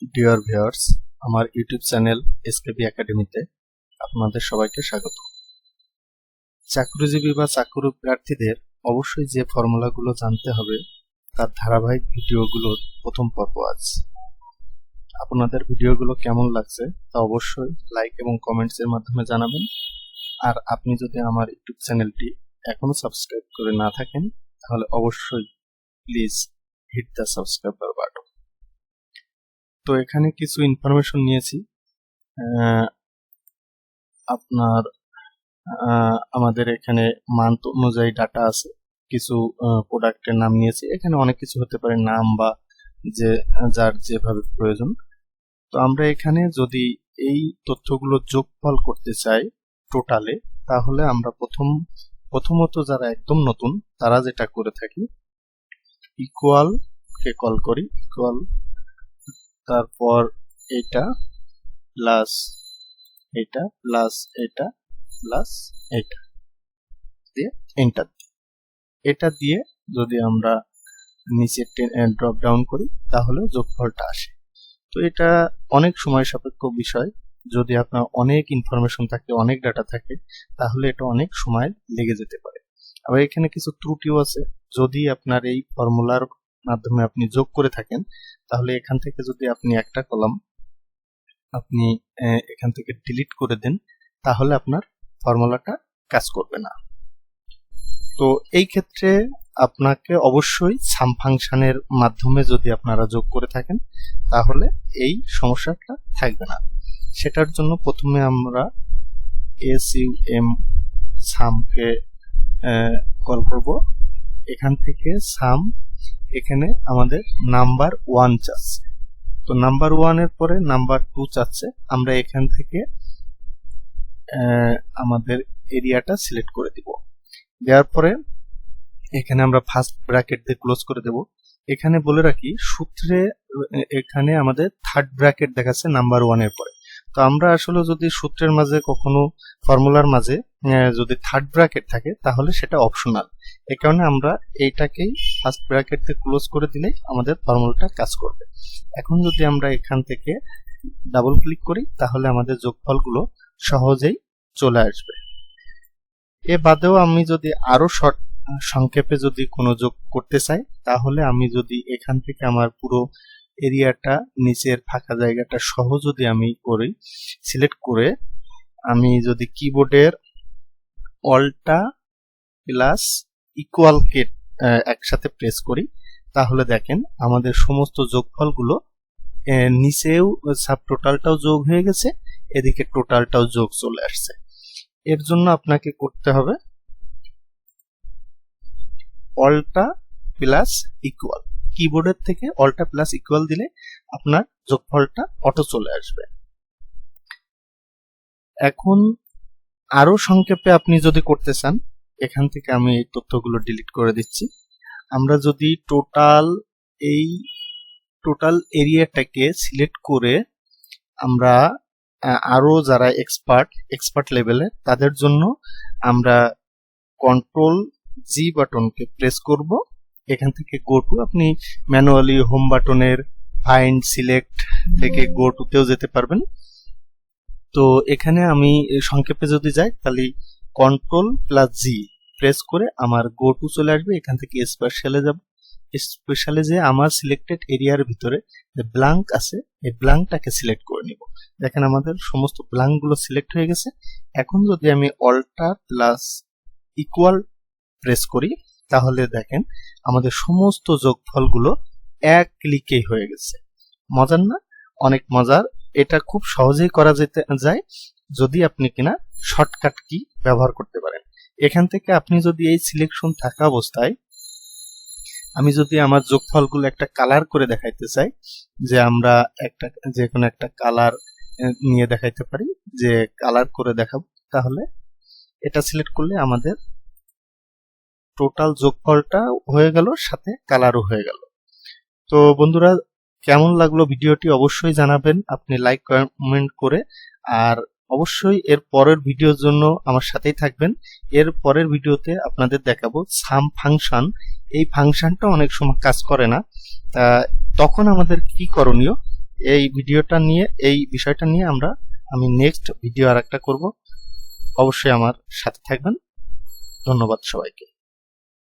Dear viewers, আমার YouTube channel SKB একাডেমিতে আপনাদের সবাইকে স্বাগত। চাকরিজীবী বা চাকরি প্রার্থীদের অবশ্যই যে ফর্মুলাগুলো জানতে হবে তার ধারাবাহিক ভিডিওগুলোর প্রথম পর্ব আজ। আপনাদের ভিডিওগুলো কেমন লাগছে তা অবশ্যই লাইক এবং কমেন্টসের মাধ্যমে জানাবেন। আর আপনি যদি আমার ইউটিউব চ্যানেলটি এখনো সাবস্ক্রাইব করে না থাকেন তাহলে অবশ্যই please hit the subscriber button. তো এখানে কিছু ইনফরমেশন নিয়েছি। আপনার আমাদের এখানে মান্থ অনুযায়ী ডাটা আছে, কিছু প্রোডাক্টের নাম নিয়েছি। এখানে অনেক কিছু হতে পারে, নাম বা যে যার যেভাবে প্রয়োজন। তো আমরা এখানে যদি এই তথ্যগুলো যোগফল করতে চাই টোটালে, তাহলে আমরা প্রথমত যারা একদম নতুন তারা যেটা করে থাকি, ইকুয়াল কে কল করি, ইকুয়াল, তারপর এটা প্লাস এটা প্লাস এটা প্লাস এটা দিয়ে এন্টার দিই। এটা দিয়ে যদি আমরা নিচে ড্রপ ডাউন করি তাহলে যোগফলটা আসে। তো এটা অনেক সময় সাপেক্ষ বিষয়। যদি আপনার অনেক ইনফরমেশন থাকে, অনেক ডাটা থাকে, তাহলে এটা অনেক সময় লেগে যেতে পারে। আবার এখানে কিছু ত্রুটিও আছে। যদি আপনার এই ফর্মুলার মাধ্যমে আপনি যোগ করে থাকেন, তাহলে এখান থেকে যদি আপনি একটা কলাম আপনি এখান থেকে ডিলিট করে দেন, তাহলে আপনার ফর্মুলাটা কাজ করবে না। তো এই ক্ষেত্রে আপনাকে অবশ্যই সাম ফাংশনের মাধ্যমে যদি আপনারা যোগ করে থাকেন তাহলে এই সমস্যাটা থাকবে না। সেটার জন্য প্রথমে আমরা SUM সামকে কল করব। এখান থেকে সাম, এখানে আমাদের নাম্বার 1 চাচ্ছে, তো নাম্বার 1 এর পরে নাম্বার 2 চাচ্ছে। আমরা এখান থেকে আমাদের এরিয়াটা সিলেক্ট করে দিব। দেওয়ার পরে এখানে আমরা ফার্স্ট ব্র্যাকেট দিয়ে ক্লোজ করে দেব। এখানে বলে রাখি, সূত্রে এখানে আমাদের থার্ড ব্র্যাকেট দেখাচ্ছে নাম্বার 1 এর পরে। তো আমরা আসলে যদি সূত্রের মাঝে কখনো ফর্মুলার মাঝে যদি থার্ড ব্র্যাকেট থাকে তাহলে সেটা অপশনাল। এই কারণে আমরা এইটাকেই ফার্স্ট ব্র্যাকেট দিয়ে ক্লোজ করে দিলেই আমাদের ফর্মুলাটা কাজ করবে। এখন যদি আমরা এখান থেকে ডাবল ক্লিক করি তাহলে আমাদের যোগফলগুলো সহজেই চলে আসবে। এ বাদেও আমি যদি আরো সংক্ষেপে যদি কোনো যোগ করতে চাই, তাহলে আমি যদি এখান থেকে আমার পুরো এরিয়াটা, নিচের ফাঁকা জায়গাটা সহ যদি আমি করি, সিলেক্ট করে আমি যদি কিবোর্ডের অল্টা প্লাস ইকুয়াল কে একসাথে প্রেস করি, তাহলে দেখেন আমাদের সমস্ত যোগফলগুলো নিচেও সাব টোটালটাও যোগ হয়ে গেছে, এদিকে টোটালটাও যোগ চলে আসছে। এর জন্য আপনাকে করতে হবে অল্টা প্লাস ইকুয়াল। কিবোর্ডের থেকে অল্টা প্লাস ইকুয়াল দিলে আপনার যোগফলটা অটো চলে আসবে। এখন আরো সংক্ষেপে আপনি যদি করতে চান, এখান থেকে আমি এই তথ্যগুলো ডিলিট করে দিচ্ছি। আমরা যদি টোটাল এরিয়াটাকে সিলেক্ট করে আমরা আরো যারা এক্সপার্ট লেভেলে, তাদের জন্য আমরা Ctrl G বাটনকে প্রেস করব। এখান থেকে গো টু, আপনি ম্যানুয়ালি হোম বাটনের ফাইন্ড সিলেক্ট থেকে গো টু তেও যেতে পারবেন। তো এখানে আমি সংক্ষেপে যদি যাই তাহলে Ctrl প্লাস G প্রেস করে আমার গো টু চলে আসবে। এখান থেকে স্পেশালে যাব। স্পেশালে যে আমার সিলেক্টেড এরিয়ার ভিতরে যে ব্ল্যাঙ্ক আছে, এই ব্ল্যাঙ্কটাকে সিলেক্ট করে নিব। দেখেন আমাদের সমস্ত ব্ল্যাঙ্ক গুলো সিলেক্ট হয়ে গেছে। এখন যদি আমি অল্টা প্লাস ইকুয়াল প্রেস করি তাহলে দেখেন আমাদের সমস্ত যোগফলগুলো এক ক্লিকেই হয়ে গেছে। মজার না? অনেক মজার। এটা খুব সহজেই করা যায় যদি আপনি কিনা শর্টকাট কি ব্যবহার করতে পারেন। এখান থেকে আপনি যদি এই সিলেকশন থাকা অবস্থায় আমি যদি আমার যোগফলগুলো একটা কালার করে দেখাইতে চাই, যে আমরা যে কোনো একটা কালার নিয়ে দেখাইতে পারি, যে কালার করে দেখাবো, তাহলে এটা সিলেক্ট করলে আমাদের টোটাল যোগফলটা হয়ে গেল, সাথে কালারও হয়ে গেল। তো বন্ধুরা, কেমন লাগলো ভিডিওটি অবশ্যই জানাবেন আপনি লাইক কমেন্ট করে। আর অবশ্যই এর পরের ভিডিওর জন্য আমার সাথেই থাকবেন। এর পরের ভিডিওতে আপনাদের দেখাবো সাম ফাংশন। এই ফাংশনটা অনেক সময় কাজ করে না, তখন আমাদের কি করণীয় এই ভিডিওটা নিয়ে, এই বিষয়টা নিয়ে আমি নেক্সট ভিডিও আরেকটা করব। অবশ্যই আমার সাথে থাকবেন। ধন্যবাদ সবাইকে।